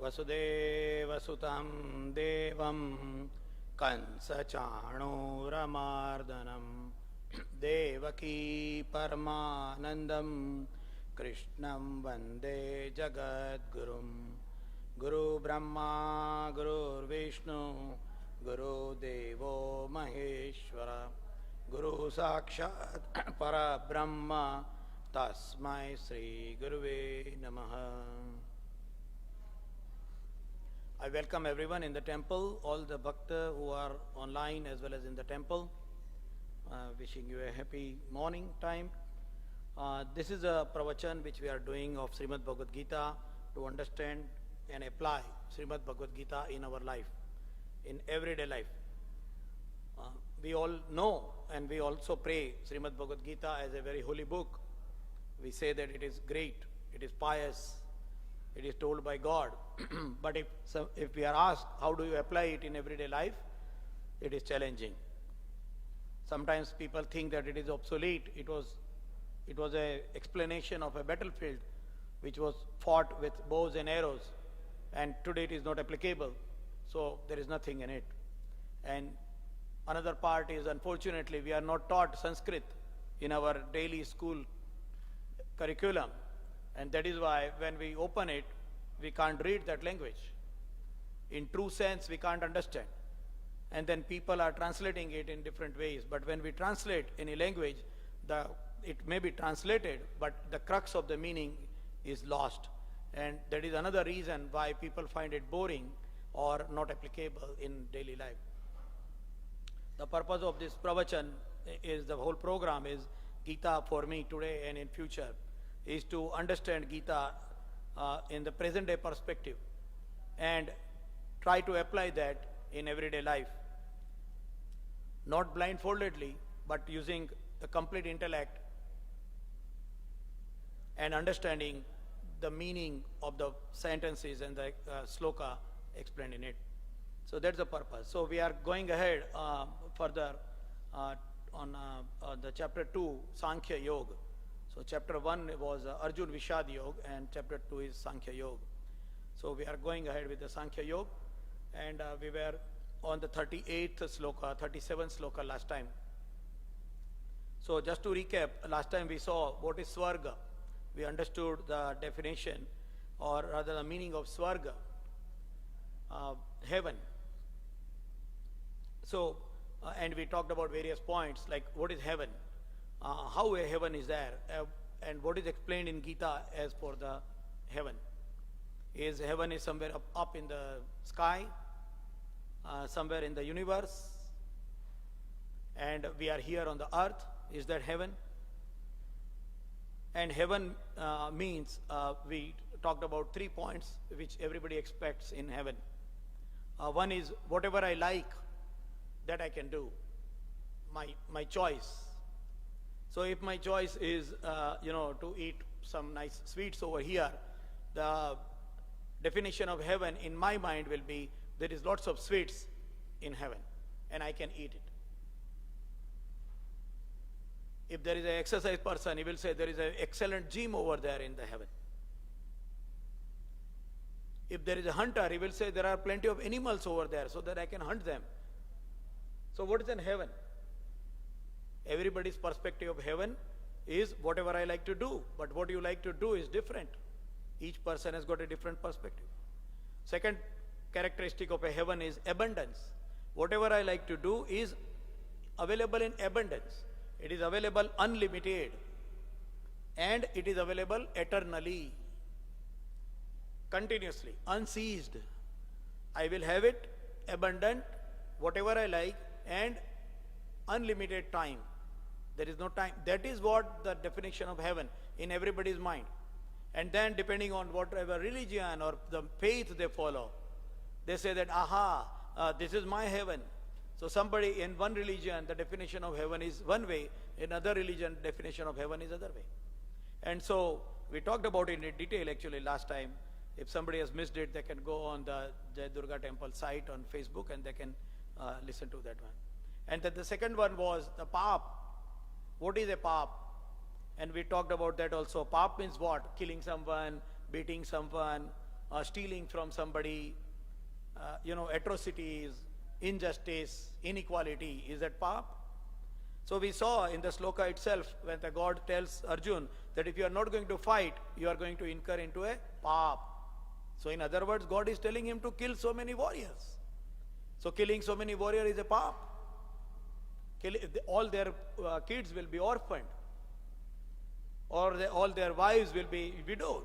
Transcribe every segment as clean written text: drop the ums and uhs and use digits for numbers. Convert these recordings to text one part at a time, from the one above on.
वसुदेवसुतं देवं कंसचाणूरमार्दनं देवकी परमानन्दं कृष्णं वन्दे जगद्गुरुं गुरुब्रह्मा गुरुर्विष्णु गुरुदेवो महेश्वर गुरु साक्षात् परब्रह्म तस्मै श्री गुरुवे नमः. I welcome everyone in the temple, all the bhakta who are online as well as in the temple. Wishing you a happy morning time. This is a pravachan which we are doing of Shrimad Bhagavad Gita to understand and apply Shrimad Bhagavad Gita in our life, in everyday life. We all know and we also pray Shrimad Bhagavad Gita as a very holy book. We say that it is great, it is pious, it is told by God. But if we are asked how do you apply it in everyday life, it is challenging. Sometimes people think that it is obsolete. It was an explanation of a battlefield which was fought with bows and arrows, and today it is not applicable, so there is nothing in it. And another part is, unfortunately, we are not taught Sanskrit in our daily school curriculum, and that is why when we open it, we can't read that language. In true sense, we can't understand. And then people are translating it in different ways. But when we translate any language, it may be translated, but the crux of the meaning is lost. And that is another reason why people find it boring or not applicable in daily life. The purpose of this pravachan is, the whole program is Gita for me today and in future, is to understand Gita in the present day perspective and try to apply that in everyday life. Not blindfoldedly, but using the complete intellect and understanding the meaning of the sentences and the sloka explained in it. So that's the purpose. So we are going ahead further on the chapter 2, Sankhya Yoga. So chapter 1 was Arjun Vishad Yoga and chapter 2 is Sankhya Yoga. So we are going ahead with the Sankhya Yoga, and we were on the 38th sloka, 37th sloka last time. So just to recap, last time we saw what is Swarga. We understood the definition, or rather the meaning of Swarga, heaven. So, and we talked about various points like what is heaven, how a heaven is there, and what is explained in Gita as for the heaven. Is heaven is somewhere up in the sky, somewhere in the universe, and we are here on the earth. Is that heaven? And heaven means, we talked about 3 points which everybody expects in heaven. One is whatever I like, that I can do, my choice. So if my choice is, to eat some nice sweets over here, the definition of heaven in my mind will be there is lots of sweets in heaven and I can eat it. If there is an exercise person, he will say there is an excellent gym over there in the heaven. If there is a hunter, he will say there are plenty of animals over there so that I can hunt them. So what is in heaven? Everybody's perspective of heaven is whatever I like to do, but what you like to do is different. Each person has got a different perspective. Second characteristic of a heaven is abundance. Whatever I like to do is available in abundance. It is available unlimited, and it is available eternally, continuously, unceased. I will have it abundant, whatever I like, and unlimited time. There is no time. That is what the definition of heaven in everybody's mind. And then depending on whatever religion or the faith they follow, they say that, this is my heaven. So somebody in one religion, the definition of heaven is one way, in another religion, definition of heaven is other way. And so we talked about it in detail actually last time. If somebody has missed it, they can go on the Durga temple site on Facebook and they can listen to that one. And then the second one was the paap. What is a paap? And we talked about that also. Paap means what? Killing someone, beating someone, stealing from somebody, atrocities, injustice, inequality, is that pap? So we saw in the sloka itself when the God tells Arjun that if you are not going to fight, you are going to incur into a pap. So in other words, God is telling him to kill so many warriors. So killing so many warriors is a pap. All their kids will be orphaned, or all their wives will be widowed.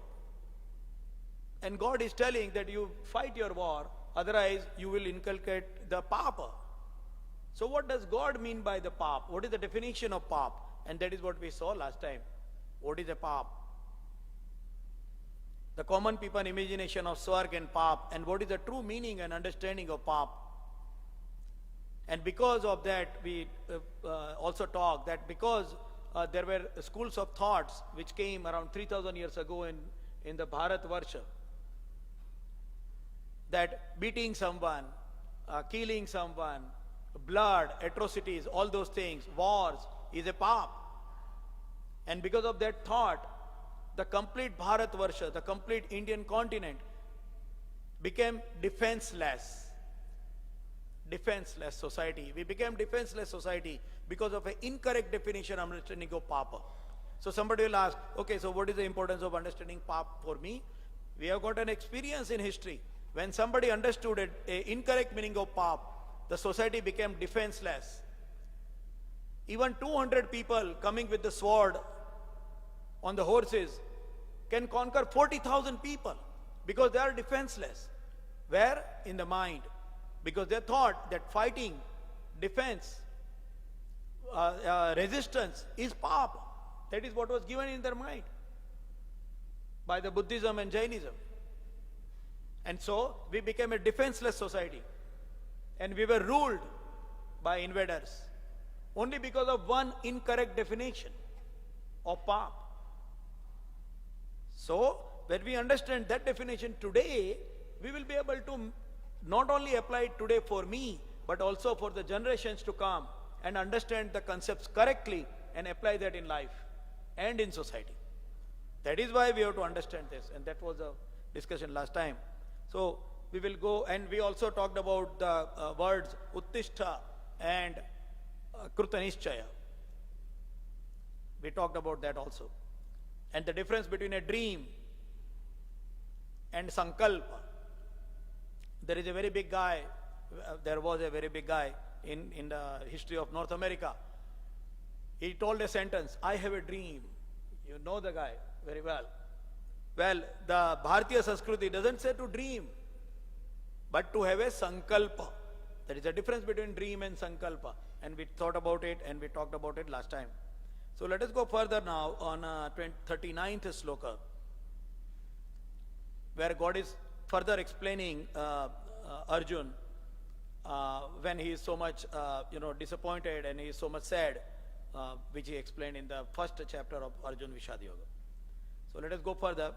And God is telling that you fight your war, otherwise you will inculcate the papa. So what does God mean by the pap? What is the definition of pap? And that is what we saw last time. What is a pap? The common people imagination of swarg and pap, and what is the true meaning and understanding of pap. And because of that, we also talked that because there were schools of thoughts which came around 3,000 years ago in the Bharat Varsha, that beating someone, killing someone, blood, atrocities, all those things, wars, is a pap. And because of that thought, the complete Bharat Varsha, the complete Indian continent became defenseless society. We became defenseless society because of an incorrect definition and understanding of papa. So somebody will ask, okay, so what is the importance of understanding pap for me? We have got an experience in history. When somebody understood an incorrect meaning of pap, the society became defenseless. Even 200 people coming with the sword on the horses can conquer 40,000 people because they are defenseless. Where? In the mind. Because they thought that fighting, defense, resistance is pap. That is what was given in their mind by the Buddhism and Jainism. And so we became a defenseless society. And we were ruled by invaders only because of one incorrect definition of pap. So when we understand that definition today, we will be able to not only apply it today for me, but also for the generations to come, and understand the concepts correctly and apply that in life and in society. That is why we have to understand this, and that was a discussion last time. So we will go, and we also talked about the words Uttishta and Krutanishchaya. We talked about that also. And the difference between a dream and Sankalpa. There is a very big guy, there was a very big guy in the history of North America. He told a sentence, I have a dream. You know the guy very well. Well, the Bharatiya Sanskriti doesn't say to dream, but to have a Sankalpa. There is a difference between dream and Sankalpa. And we thought about it and we talked about it last time. So let us go further now on 39th sloka, where God is further explaining Arjun when he is so much disappointed and he is so much sad, which he explained in the first chapter of Arjun Vishad Yoga. So let us go further.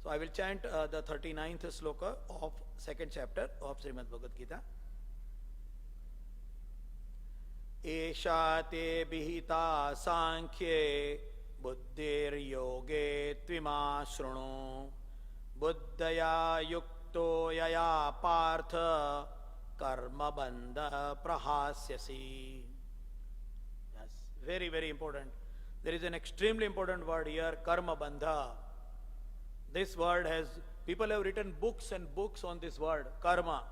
So I will chant the 39th sloka of second chapter of Shrimad Bhagavad Gita. Esha te bihita sankhye buddhir yoge tvima shrunu buddhaya yukto yaya partha karma bandha prahasyasi. Yes, very, very important. There is an extremely important word here, karma bandha. This word has, people have written books and books on this word, karma.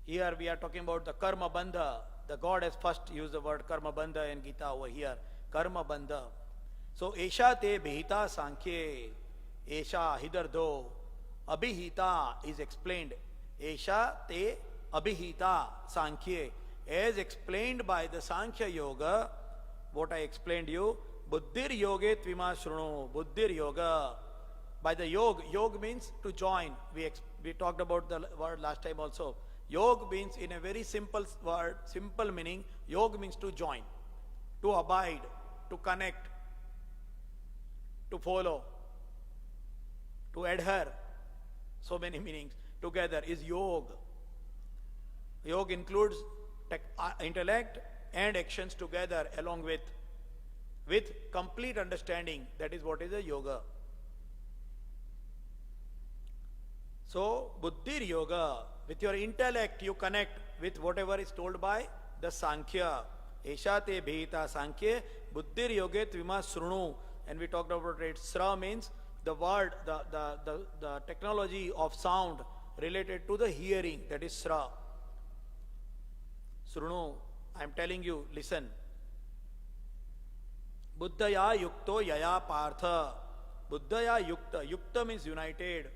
Here we are talking about the karma bandha. The God has first used the word karma bandha in Gita over here, karma bandha. So, esha te bihita sankhye, esha hidardo, abhihita is explained. Esha te abhihita sankhye, as explained by the Sankhya Yoga, what I explained you, buddhir yoge tvima shrunu, buddhir yoga. By the yog means to join. We talked about the word last time also. Yog means, in a very simple word, simple meaning, yog means to join, to abide, to connect, to follow, to adhere. So many meanings. Together is yog. Yog includes intellect and actions together along with complete understanding. That is what is a yoga. So, Buddhi Yoga, with your intellect you connect with whatever is told by the Sankhya. Esha te bhita Sankhya, Buddhi Yoga tvima srunu. And we talked about it. Sra means the word, the technology of sound related to the hearing, that is Sra. Srunu, I am telling you, listen. Buddhaya yukto yaya partha. Buddhaya yukta. Yukta means united.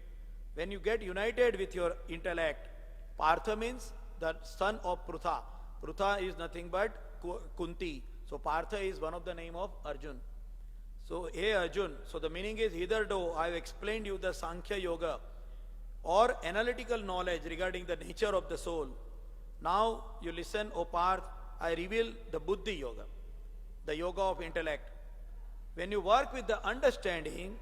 When you get united with your intellect, partha means the son of Prutha. Prutha is nothing but Kunti. So partha is one of the name of Arjun. So, hey Arjun, so the meaning is either though I have explained you the Sankhya Yoga or analytical knowledge regarding the nature of the soul. Now you listen, O Parth, I reveal the Buddhi Yoga, the yoga of intellect. When you work with the understanding,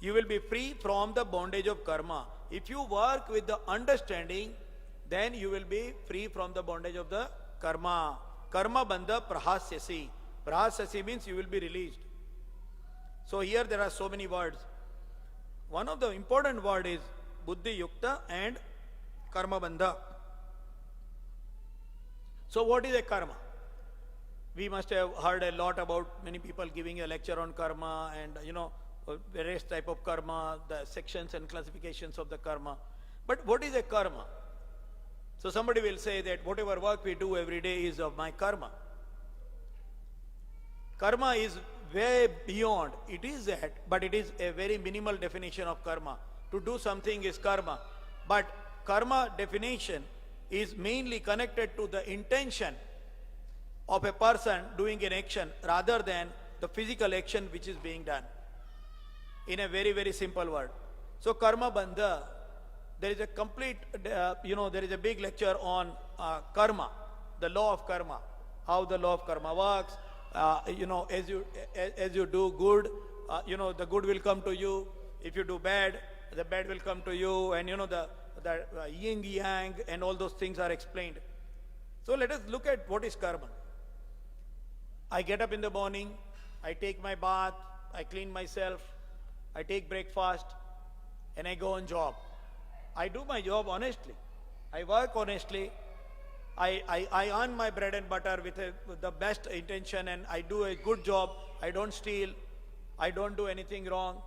you will be free from the bondage of karma. If you work with the understanding, then you will be free from the bondage of the karma. Karma bandha prahasyasi. Prahasyasi means you will be released. So here there are so many words. One of the important word is Buddhi Yukta and Karma Bandha. So what is a karma? We must have heard a lot about many people giving a lecture on karma and various type of karma, the sections and classifications of the karma. But what is a karma? So somebody will say that whatever work we do every day is of my karma. Karma is way beyond. It is that, but it is a very minimal definition of karma. To do something is karma. But karma definition is mainly connected to the intention of a person doing an action rather than the physical action which is being done. In a very, very simple word. So karma bandha, there is a complete, there is a big lecture on karma, the law of karma, how the law of karma works. As you do good, the good will come to you. If you do bad, the bad will come to you. And the yin yang and all those things are explained. So let us look at what is karma. I get up in the morning, I take my bath, I clean myself, I take breakfast, and I go on job. I do my job honestly. I work honestly. I earn my bread and butter with the best intention, and I do a good job. I don't steal. I don't do anything wrong.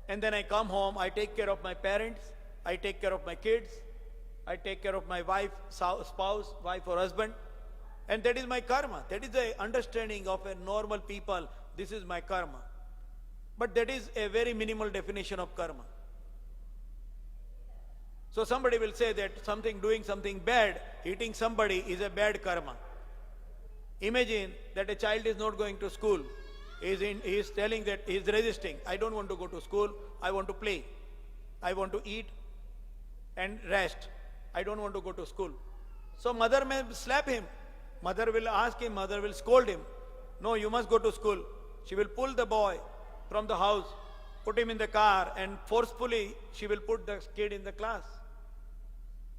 And then I come home, I take care of my parents, I take care of my kids, I take care of my wife, spouse, wife or husband. And that is my karma. That is the understanding of a normal people. This is my karma. But that is a very minimal definition of karma. So somebody will say that doing something bad, hitting somebody is a bad karma. Imagine that a child is not going to school. He is telling that he is resisting. I don't want to go to school. I want to play. I want to eat and rest. I don't want to go to school. So mother may slap him. Mother will ask him, mother will scold him. No, you must go to school. She will pull the boy from the house, put him in the car, and forcefully she will put the kid in the class.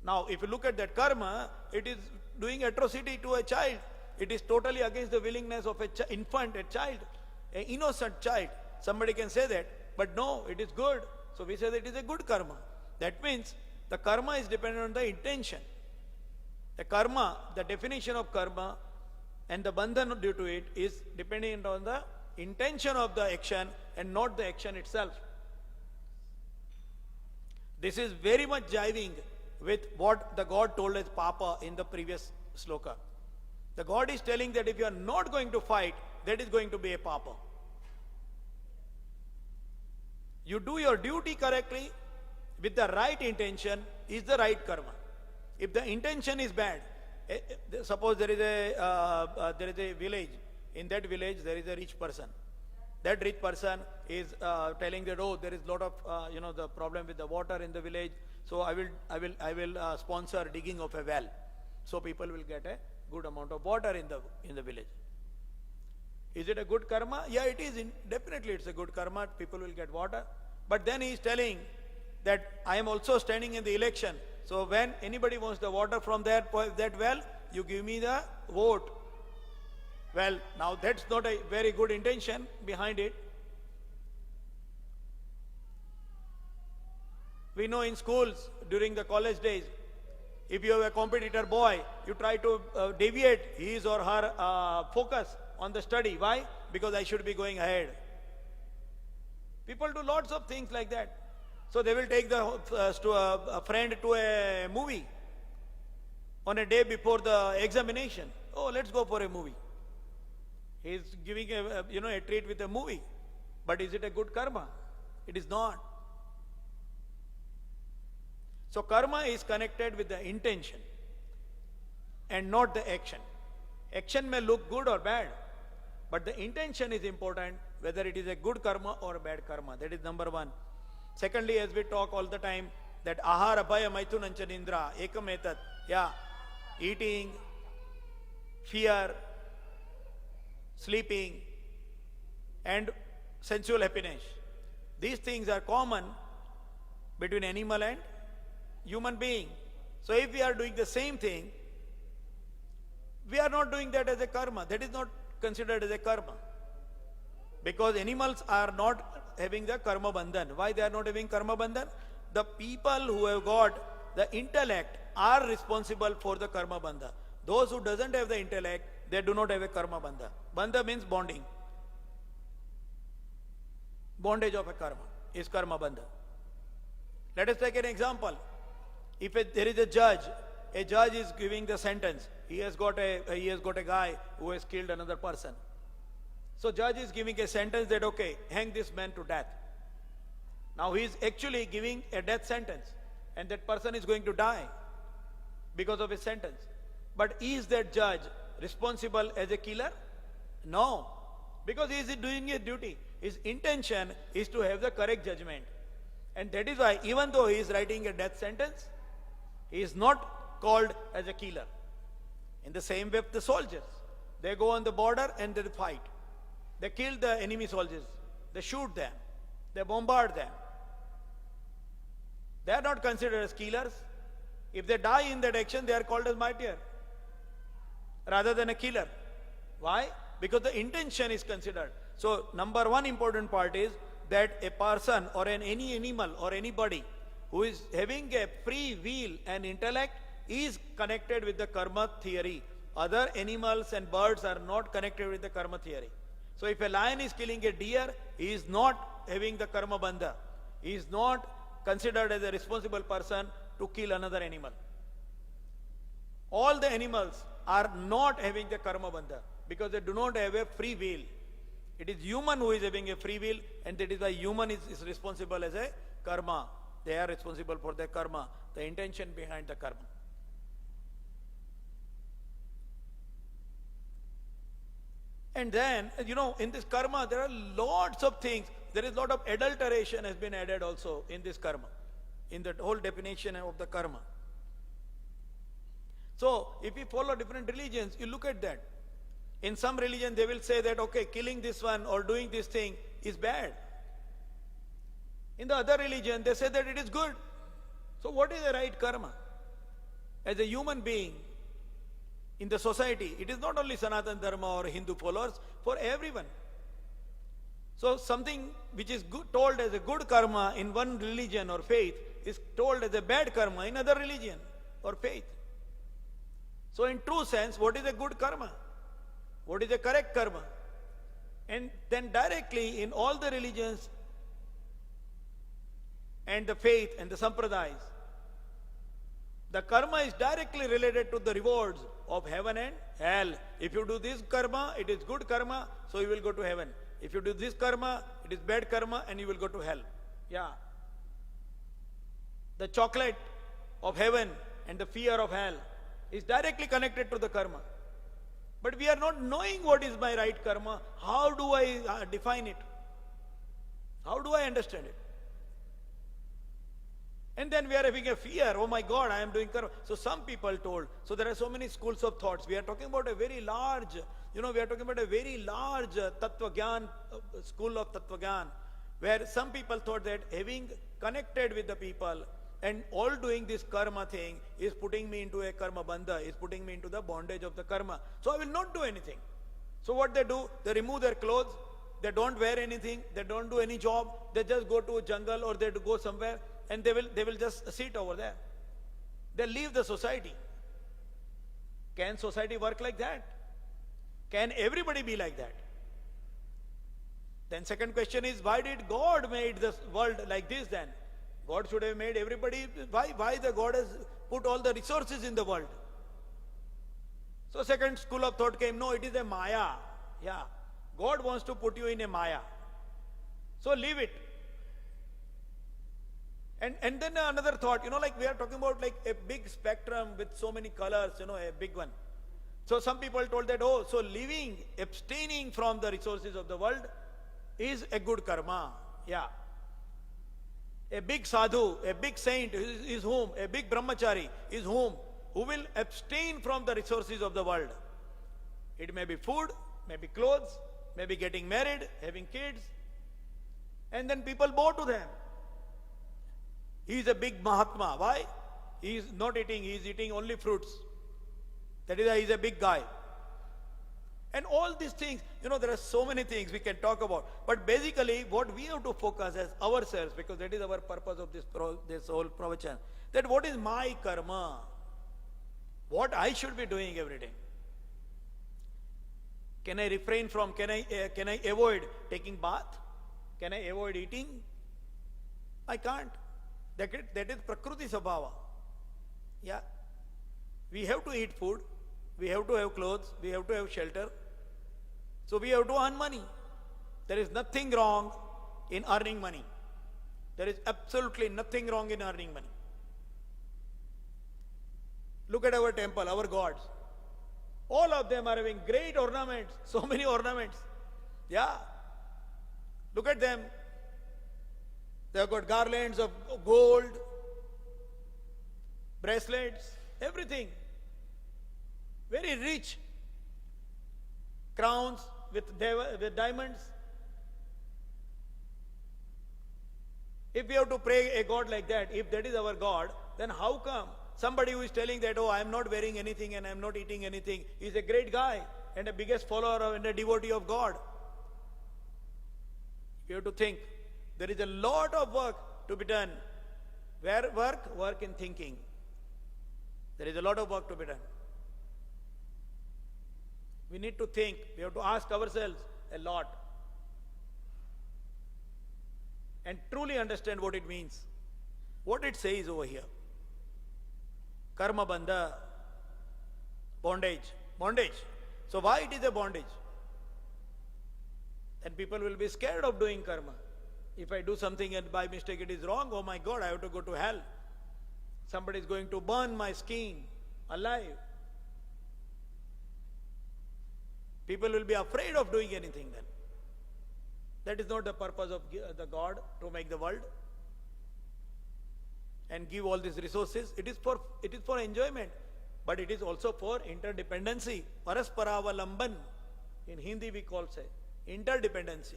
Now, if you look at that karma, it is doing atrocity to a child. It is totally against the willingness of an infant, a child, an innocent child. Somebody can say that, but no, it is good. So we say that it is a good karma. That means the karma is dependent on the intention. The karma, the definition of karma and the bandhan due to it is dependent on the intention of the action and not the action itself. This is very much jiving with what the God told as Papa in the previous sloka. The God is telling that if you are not going to fight, that is going to be a Papa. You do your duty correctly with the right intention is the right karma. If the intention is bad, suppose there is a village. In that village there is a rich person. That rich person is telling that, oh, there is a lot of the problem with the water in the village. So I will sponsor digging of a well, so people will get a good amount of water in the village. Is it a good karma? Yeah, it is. Definitely, it's a good karma. People will get water. But then he is telling that I am also standing in the election. So when anybody wants the water from that well, you give me the vote. Well, now that's not a very good intention behind it. We know in schools, during the college days, if you have a competitor boy, you try to deviate his or her focus on the study. Why? Because I should be going ahead. People do lots of things like that. So they will take a friend to a movie on a day before the examination. Oh, let's go for a movie. He is giving a treat with a movie. But is it a good karma? It is not. So karma is connected with the intention and not the action. Action may look good or bad, but the intention is important, whether it is a good karma or a bad karma. That is number one. Secondly, as we talk all the time, that ahara bhaya maithunancha nindra ekam etat. Yeah, eating, fear, sleeping, and sensual happiness. These things are common between animal and human being. So if we are doing the same thing, we are not doing that as a karma. That is not considered as a karma. Because animals are not having the karma bandhan. Why they are not having karma bandhan? The people who have got the intellect are responsible for the karma bandha. Those who doesn't have the intellect, they do not have a karma bandha. Bandha means bonding. Bondage of a karma is karma bandha. Let us take an example. If there is a judge is giving the sentence. He has got a guy who has killed another person. So judge is giving a sentence that, okay, hang this man to death. Now he is actually giving a death sentence, and that person is going to die because of his sentence. But is that judge responsible as a killer? No, because he is doing his duty. His intention is to have the correct judgment. And that is why, even though he is writing a death sentence, he is not called as a killer. In the same way, the soldiers, they go on the border and they fight. They kill the enemy soldiers. They shoot them. They bombard them. They are not considered as killers. If they die in that action, they are called as martyr rather than a killer. Why? Because the intention is considered. So, number one important part is that a person or any animal or anybody who is having a free will and intellect is connected with the karma theory. Other animals and birds are not connected with the karma theory. So if a lion is killing a deer, he is not having the karma bandha. He is not considered as a responsible person to kill another animal. All the animals are not having the karma bandha because they do not have a free will. It is human who is having a free will, and that is why human is responsible as a karma. They are responsible for their karma, the intention behind the karma. And then, in this karma, there are lots of things. There is a lot of adulteration has been added also in this karma, in the whole definition of the karma. So, if you follow different religions, you look at that. In some religion, they will say that, okay, killing this one or doing this thing is bad. In the other religion, they say that it is good. So what is the right karma? As a human being, in the society, it is not only Sanatana Dharma or Hindu followers, for everyone. So something which is told as a good karma in one religion or faith is told as a bad karma in other religion or faith. So in true sense, what is a good karma? What is a correct karma? And then directly in all the religions and the faith and the sampradayas, the karma is directly related to the rewards of heaven and hell. If you do this karma, it is good karma, so you will go to heaven. If you do this karma, it is bad karma and you will go to hell. Yeah. The chocolate of heaven and the fear of hell is directly connected to the karma. But we are not knowing what is my right karma. How do I define it? How do I understand it? And then we are having a fear, oh my God, I am doing karma. So some people told, so there are so many schools of thoughts. We are talking about a very large, we are talking about a very large Tattva Gyan, school of Tattva Gyan, where some people thought that having connected with the people and all doing this karma thing is putting me into a karma bandha, is putting me into the bondage of the karma. So I will not do anything. So what they do, they remove their clothes, they don't wear anything, they don't do any job, they just go to a jungle or they go somewhere and they will just sit over there. They'll leave the society. Can society work like that? Can everybody be like that? Then second question is, why did God made this world like this then? God should have made everybody. Why the God has put all the resources in the world? So second school of thought came, no, it is a Maya. Yeah. God wants to put you in a Maya. So leave it. And then another thought, like we are talking about like a big spectrum with so many colors, a big one. So some people told that, so living, abstaining from the resources of the world is a good karma. Yeah. A big sadhu, a big saint is whom? A big brahmachari is whom? Who will abstain from the resources of the world. It may be food, maybe clothes, maybe getting married, having kids. And then people bow to them. He is a big Mahatma. Why? He is not eating, he is eating only fruits. That is why he is a big guy. And all these things, there are so many things we can talk about. But basically, what we have to focus as ourselves, because that is our purpose of this whole pravachan, that what is my karma? What I should be doing every day? Can I refrain from, can I avoid taking bath? Can I avoid eating? I can't. That is Prakriti Sabhava. Yeah. We have to eat food. We have to have clothes. We have to have shelter. So we have to earn money. There is nothing wrong in earning money. There is absolutely nothing wrong in earning money. Look at our temple, our gods. All of them are having great ornaments. So many ornaments. Yeah. Look at them. They have got garlands of gold, bracelets, everything. Very rich. Crowns with diamonds. If we have to pray a God like that, if that is our God, then how come somebody who is telling that, I am not wearing anything and I am not eating anything, is a great guy and a biggest follower and a devotee of God? You have to think. There is a lot of work to be done. Where work? Work in thinking. There is a lot of work to be done. We need to think. We have to ask ourselves a lot. And truly understand what it means. What it says over here. Karma bandha. Bondage. Bondage. So why it is a bondage? Then people will be scared of doing karma. If I do something and by mistake it is wrong, oh my God, I have to go to hell. Somebody is going to burn my skin alive. People will be afraid of doing anything then. That is not the purpose of the God to make the world and give all these resources. It is for enjoyment, but it is also for interdependency. Parasparavalamban. In Hindi we call say interdependency.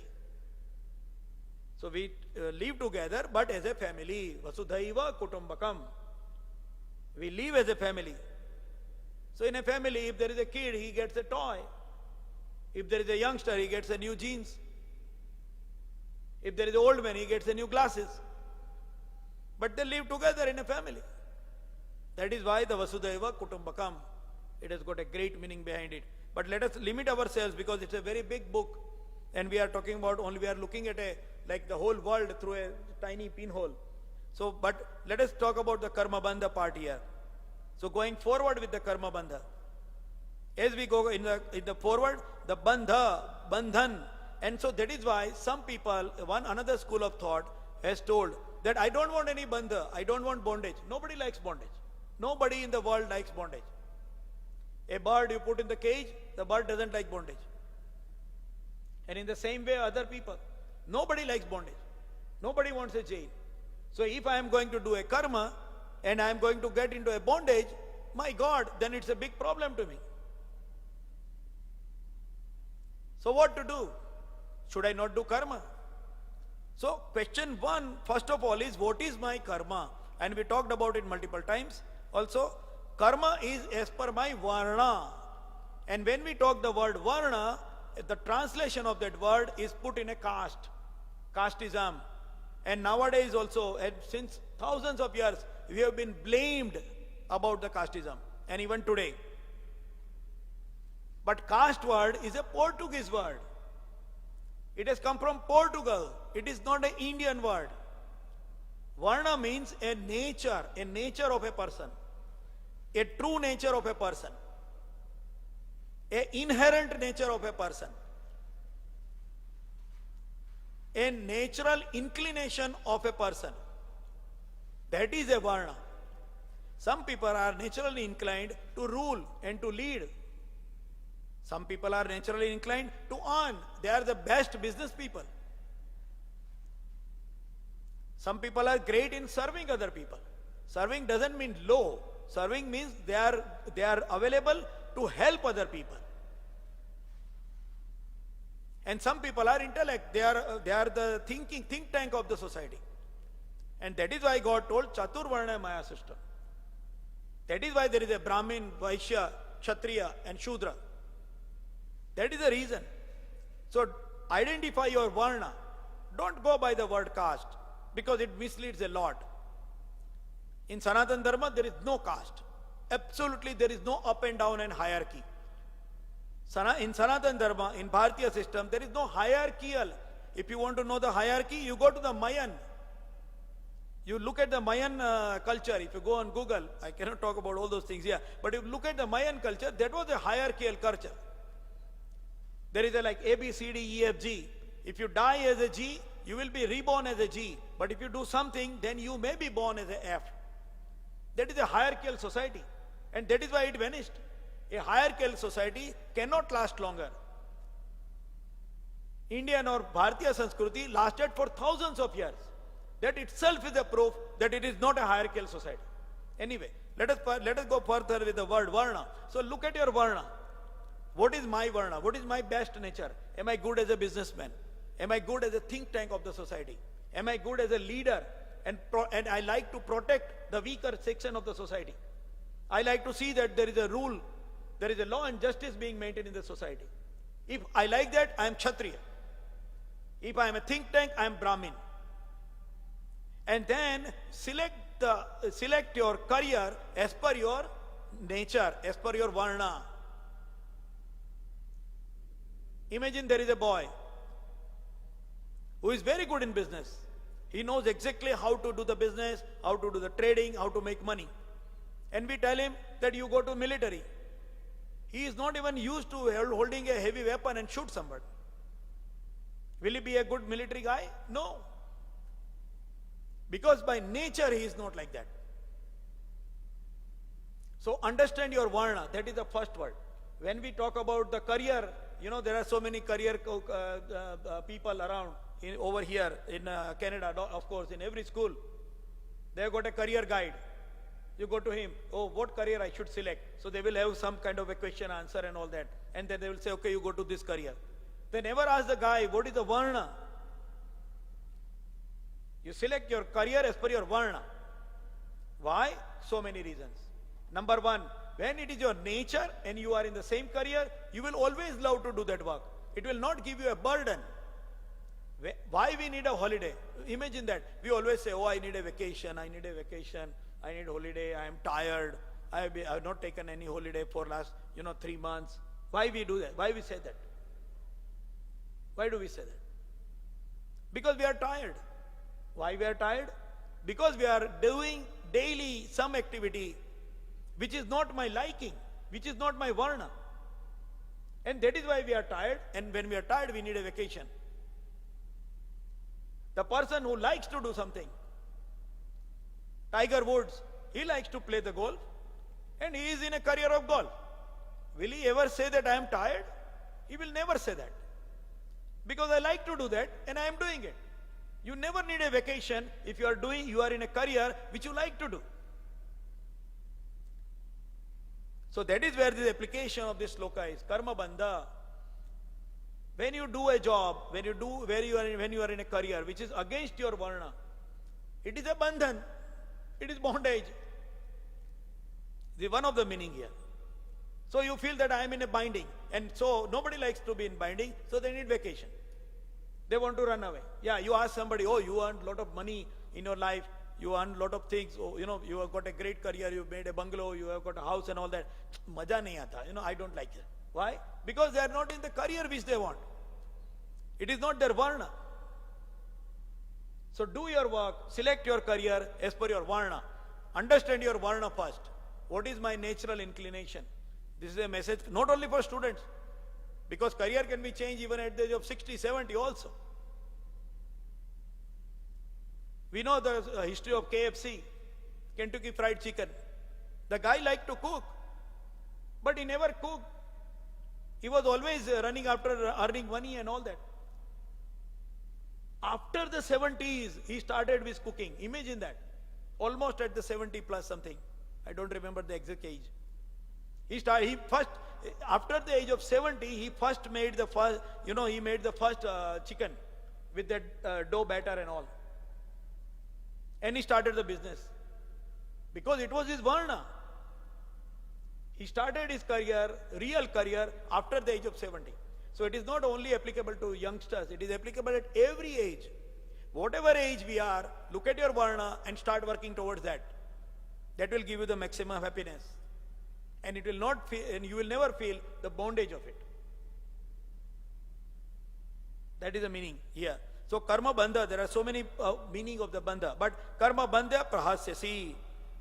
So we live together, but as a family. Vasudhaiva kutumbakam. We live as a family. So in a family, if there is a kid, he gets a toy. If there is a youngster, he gets a new jeans. If there is an old man, he gets a new glasses. But they live together in a family. That is why the Vasudhaiva Kutumbakam. It has got a great meaning behind it. But let us limit ourselves because it's a very big book. And we are talking about only, we are looking at like the whole world through a tiny pinhole. So, but let us talk about the Karma Bandha part here. So going forward with the Karma Bandha. As we go in the forward, the Bandha, Bandhan. And so that is why some people, another school of thought has told that I don't want any Bandha, I don't want bondage. Nobody likes bondage. Nobody in the world likes bondage. A bird you put in the cage, the bird doesn't like bondage. And in the same way, other people. Nobody likes bondage. Nobody wants a jail. So if I am going to do a karma and I am going to get into a bondage, my God, then it's a big problem to me. So what to do? Should I not do karma? So question one, first of all, is what is my karma? And we talked about it multiple times. Also, karma is as per my varna. And when we talk the word varna, the translation of that word is put in a caste, casteism. And nowadays also, since thousands of years, we have been blamed about the casteism, and even today. But caste word is a Portuguese word. It has come from Portugal. It is not an Indian word. Varna means a nature of a person, a true nature of a person, an inherent nature of a person, a natural inclination of a person. That is a Varna. Some people are naturally inclined to rule and to lead. Some people are naturally inclined to earn. They are the best business people. Some people are great in serving other people. Serving doesn't mean low. Serving means they are available to help other people. And some people are intellect. They are the think tank of the society. And that is why God told Chaturvarna Maya system. That is why there is a Brahmin, Vaishya, Kshatriya and Shudra. That is the reason. So identify your Varna. Don't go by the word caste, because it misleads a lot. In Sanatana Dharma, there is no caste. Absolutely, there is no up and down and hierarchy. In Sanatana Dharma, in Bharatiya system, there is no hierarchical. If you want to know the hierarchy, you go to the Mayan. You look at the Mayan culture. If you go on Google, I cannot talk about all those things here, but if you look at the Mayan culture, that was a hierarchical culture. There is a like A, B, C, D, E, F, G. If you die as a G, you will be reborn as a G. But if you do something, then you may be born as a F. That is a hierarchical society. And that is why it vanished. A hierarchical society cannot last longer. Indian or Bharatiya Sanskriti lasted for thousands of years. That itself is a proof that it is not a hierarchical society. Anyway, let us go further with the word Varna. So look at your Varna. What is my Varna? What is my best nature? Am I good as a businessman? Am I good as a think tank of the society? Am I good as a leader? And I like to protect the weaker section of the society. I like to see that there is a rule, there is a law and justice being maintained in the society. If I like that, I am Kshatriya. If I am a think tank, I am Brahmin. And then select your career as per your nature, as per your Varna. Imagine there is a boy who is very good in business. He knows exactly how to do the business, how to do the trading, how to make money. And we tell him that you go to military. He is not even used to holding a heavy weapon and shoot somebody. Will he be a good military guy? No. Because by nature he is not like that. So understand your Varna. That is the first word. When we talk about the career, there are so many career people around over here in Canada, of course, in every school. They have got a career guide. You go to him, oh, what career I should select? So they will have some kind of a question, answer and all that. And then they will say, okay, you go to this career. They never ask the guy, what is the Varna? You select your career as per your Varna. Why? So many reasons. Number one, when it is your nature and you are in the same career, you will always love to do that work. It will not give you a burden. Why we need a holiday? Imagine that. We always say, oh, I need a vacation, I need a vacation, I need holiday, I am tired, I have not taken any holiday for last, 3 months. Why we do that? Why we say that? Why do we say that? Because we are tired. Why we are tired? Because we are doing daily some activity which is not my liking, which is not my Varna. And that is why we are tired, and when we are tired, we need a vacation. The person who likes to do something, Tiger Woods, he likes to play the golf, and he is in a career of golf. Will he ever say that I am tired? He will never say that. Because I like to do that, and I am doing it. You never need a vacation if you are in a career which you like to do. So that is where the application of this sloka is. Karma bandha. When you do a job, when you are in a career which is against your Varna, it is a bandhan. It is bondage. The one of the meaning here. So you feel that I am in a binding, and so nobody likes to be in binding, so they need vacation. They want to run away. Yeah, you ask somebody, oh, you earned a lot of money in your life, you earn a lot of things, you have got a great career, you've made a bungalow, you have got a house and all that. Maja nahi aata. I don't like it. Why? Because they are not in the career which they want. It is not their varna. So do your work, select your career as per your varna. Understand your varna first. What is my natural inclination? This is a message not only for students, because career can be changed even at the age of 60, 70 also. We know the history of KFC, Kentucky Fried Chicken. The guy liked to cook, but he never cooked. He was always running after earning money and all that. After the 70s, he started with cooking. Imagine that. Almost at the 70 plus something. I don't remember the exact age. After the age of 70, he made the first chicken with that dough batter and all. And he started the business. Because it was his varna. He started his career, real career, after the age of 70. So it is not only applicable to youngsters, it is applicable at every age. Whatever age we are, look at your varna and start working towards that. That will give you the maximum happiness. And you will never feel the bondage of it. That is the meaning here. So karma bandha, there are so many meaning of the bandha. But karma bandha prahasyasi.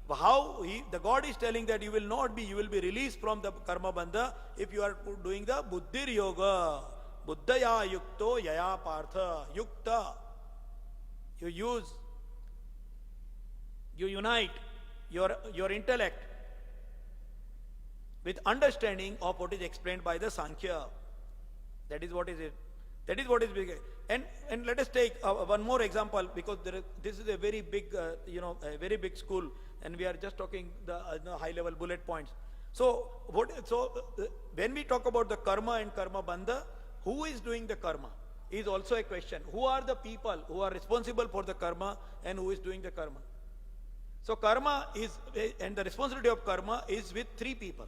The God is telling that you will be released from the karma bandha if you are doing the Buddhi Yoga. Buddhaya yukto yaya partha. Yukta. You unite your intellect with understanding of what is explained by the Sankhya. That is what is it. That is what is big. And let us take one more example, because this is a very big, a very big school, and we are just talking the high-level bullet points. So when we talk about the karma and karma bandha, who is doing the karma is also a question. Who are the people who are responsible for the karma and who is doing the karma? So karma and the responsibility of karma is with three people.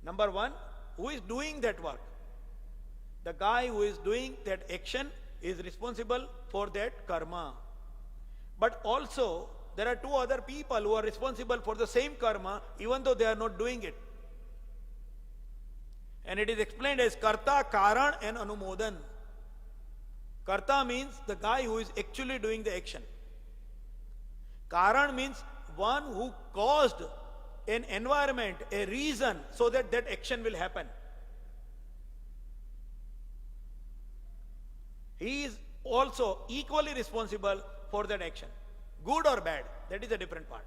Number one, who is doing that work? The guy who is doing that action is responsible for that karma. But also, there are two other people who are responsible for the same karma, even though they are not doing it. And it is explained as karta, karan and anumodan. Karta means the guy who is actually doing the action. Karan means one who caused an environment, a reason, so that that action will happen. He is also equally responsible for that action. Good or bad, that is a different part.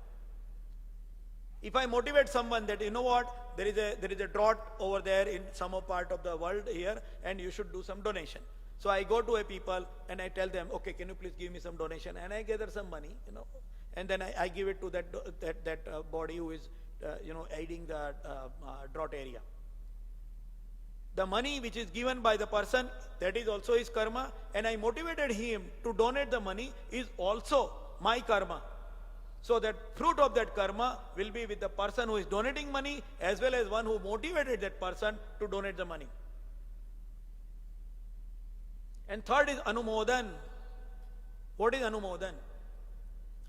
If I motivate someone that, you know what, there is a drought over there in some part of the world here, and you should do some donation. So I go to a people and I tell them, okay, can you please give me some donation? And I gather some money, and then I give it to that body who is, aiding the drought area. The money which is given by the person, that is also his karma, and I motivated him to donate the money is also my karma. So that fruit of that karma will be with the person who is donating money as well as one who motivated that person to donate the money. And third is anumodan. What is anumodan?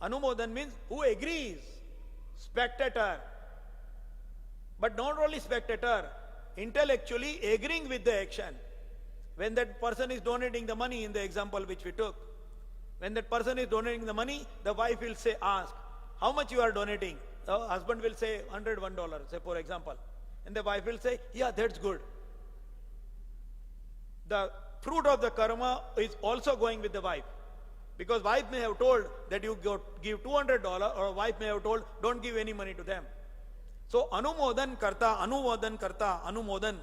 Anumodan means who agrees, spectator. But not only spectator, intellectually agreeing with the action. When that person is donating the money in the example which we took, when that person is donating the money, the wife will ask, how much you are donating? The husband will say $101, say for example. And the wife will say, yeah, that's good. The fruit of the karma is also going with the wife. Because wife may have told that you give $200, or wife may have told, don't give any money to them. So anumodan karta, anumodan,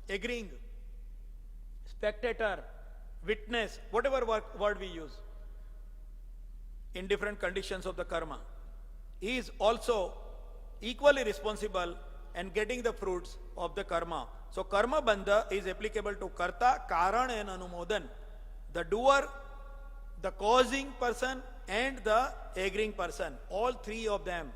agreeing, spectator, witness, whatever word we use in different conditions of the karma, he is also equally responsible and getting the fruits of the karma. So karma bandha is applicable to karta, karan and anumodan. The doer, the causing person and the agreeing person. All three of them.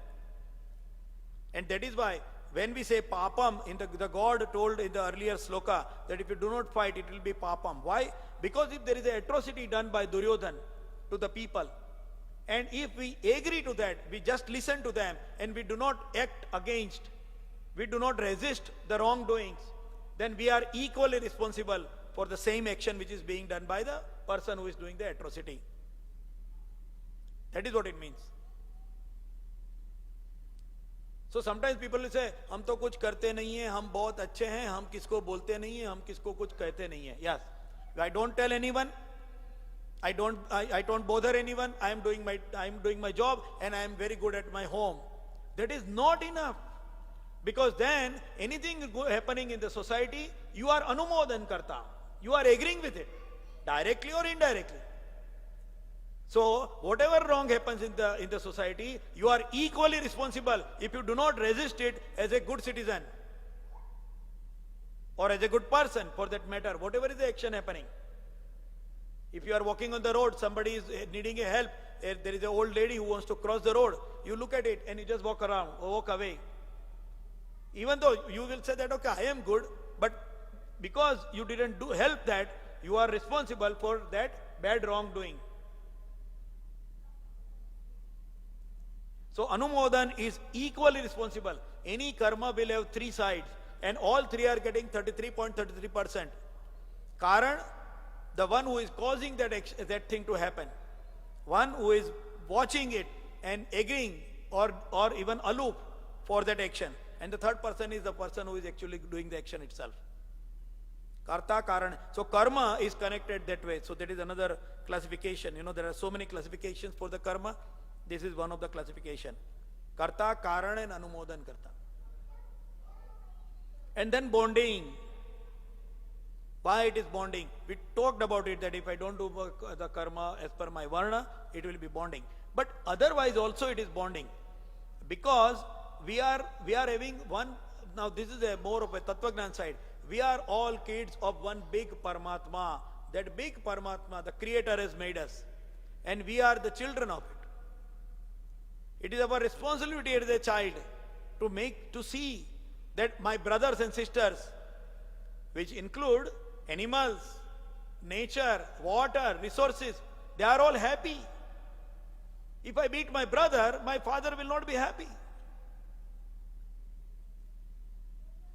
And that is why when we say papam, the God told in the earlier sloka that if you do not fight, it will be papam. Why? Because if there is an atrocity done by Duryodhan to the people, And if we agree to that, we just listen to them and we do not act against, we do not resist the wrongdoings, then we are equally responsible for the same action which is being done by the person who is doing the atrocity. That is what it means. So sometimes people will say, हम तो कुछ करते नहीं हैं, हम बहुत अच्छे हैं, हम किसको बोलते नहीं हैं, हम किसको कुछ कहते नहीं हैं. Yes, I don't tell anyone, I don't bother anyone. I am doing my job, and I am very good at my home. That is not enough, because then anything happening in the society, you are anumodan karta. You are agreeing with it, directly or indirectly. So whatever wrong happens in the society, you are equally responsible if you do not resist it as a good citizen or as a good person, for that matter, whatever is the action happening. If you are walking on the road, somebody is needing a help, there is an old lady who wants to cross the road, you look at it and you just walk around or walk away. Even though you will say that, okay, I am good, but because you didn't help that, you are responsible for that bad wrongdoing. So Anumodan is equally responsible. Any karma will have three sides, and all three are getting 33.33%. Karan, the one who is causing that thing to happen. One who is watching it and agreeing or even aloof for that action. And the third person is the person who is actually doing the action itself. Karta, Karan. So karma is connected that way. So that is another classification. There are so many classifications for the karma. This is one of the classification. Karta, Karan and Anumodan Karta. And then bonding. Why it is bonding? We talked about it, that if I don't do the karma as per my varna, it will be bonding. But otherwise also it is bonding. Because we are having one, now this is more of a Tattvagnan side. We are all kids of one big Paramatma. That big Paramatma, the Creator has made us. And we are the children of it. It is our responsibility as a child to see that my brothers and sisters, which include animals, nature, water, resources, they are all happy. If I beat my brother, my father will not be happy.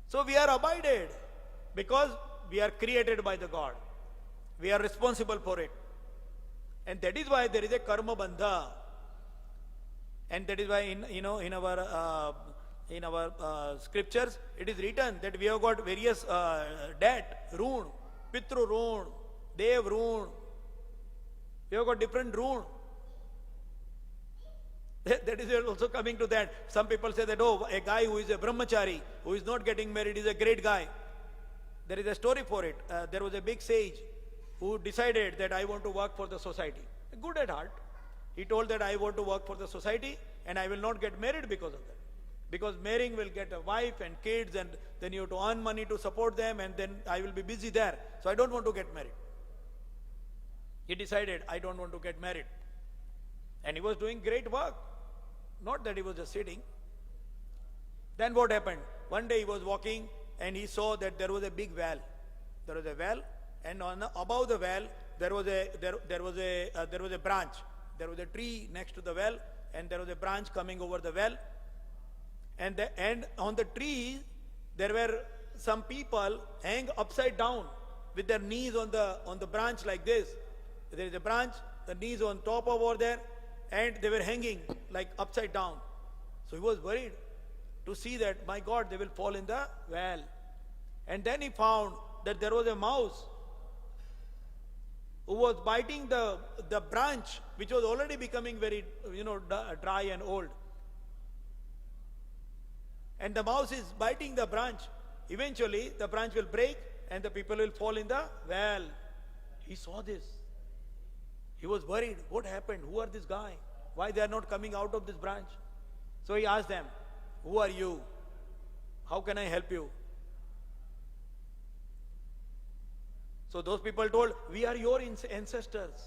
So we are abided because we are created by the God. We are responsible for it. And that is why there is a karma bandha. And that is why in our scriptures it is written that we have got various debt, rune, pitru rune, dev rune. We have got different rune. That is also coming to that. Some people say that, oh, a guy who is a brahmachari, who is not getting married, is a great guy. There is a story for it. There was a big sage who decided that I want to work for the society. Good at heart. He told that I want to work for the society and I will not get married because of that. Because marrying will get a wife and kids, and then you have to earn money to support them, and then I will be busy there. So I don't want to get married. He decided, I don't want to get married. And he was doing great work. Not that he was just sitting. Then what happened? One day he was walking and he saw that there was a big well. There was a well, and above the well there was a branch. There was a tree next to the well, and there was a branch coming over the well. And on the tree there were some people hang upside down with their knees on the branch like this. There is a branch, the knees on top over there, and they were hanging like upside down. So he was worried to see that, my God, they will fall in the well. And then he found that there was a mouse who was biting the branch, which was already becoming very dry and old. And the mouse is biting the branch. Eventually the branch will break and the people will fall in the well. He saw this. He was worried. What happened? Who are this guy? Why they are not coming out of this branch? So he asked them, who are you? How can I help you? So those people told, we are your ancestors.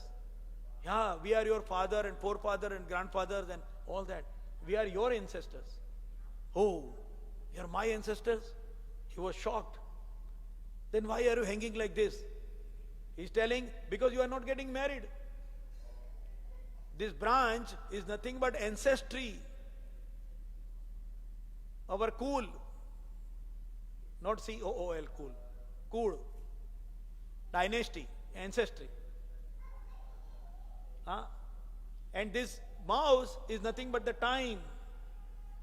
Yeah, we are your father and forefather and grandfathers and all that. We are your ancestors. Oh, you are my ancestors? He was shocked. Then why are you hanging like this? He's telling, because you are not getting married. This branch is nothing but ancestry. Our cool. Not C-O-O-L, cool. Cool. Dynasty, ancestry. And this mouse is nothing but the time.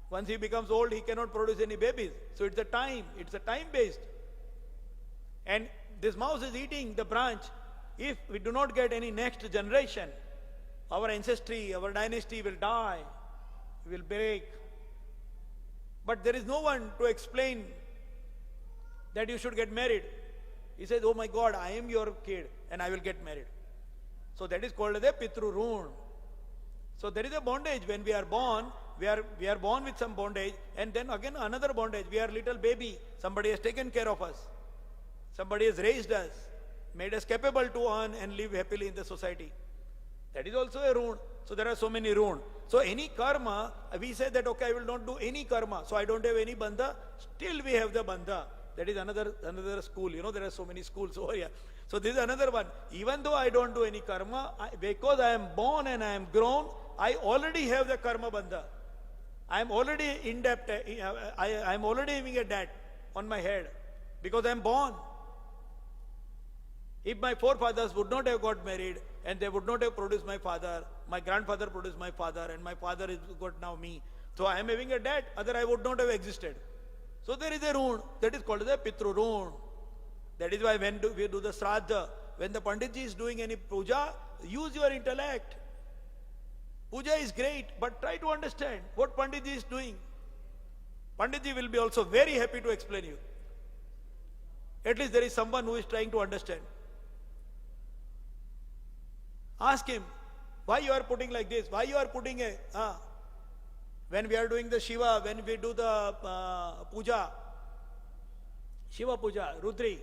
Once he becomes old, he cannot produce any babies. So it's a time based. And this mouse is eating the branch. If we do not get any next generation, our ancestry, our dynasty will die, will break. But there is no one to explain that you should get married. He says, oh my God, I am your kid and I will get married. So that is called as a Pitru Run. So there is a bondage when we are born. We are born with some bondage, and then again another bondage. We are little baby. Somebody has taken care of us. Somebody has raised us, made us capable to earn and live happily in the society. That is also a rune. So there are so many rune. So any karma, we say that okay, I will not do any karma, so I don't have any bandha. Still we have the bandha. That is another school. You know, there are so many schools over here. So this is another one. Even though I don't do any karma, because I am born and I am grown, I already have the karma bandha. I am already in debt. I am already having a debt on my head because I am born. If my forefathers would not have got married and they would not have produced my father, my grandfather produced my father, and my father is got now me. So I am having a debt, otherwise I would not have existed. So there is a rune that is called as a Pitru Run. That is why when we do the Shraddha, when the Panditji is doing any puja, use your intellect. Puja is great, but try to understand what Panditji is doing. Panditji will be also very happy to explain you. At least there is someone who is trying to understand. Ask him, why you are putting like this? Why you are putting a... When we are doing the Shiva, when we do the puja, Shiva puja, Rudri,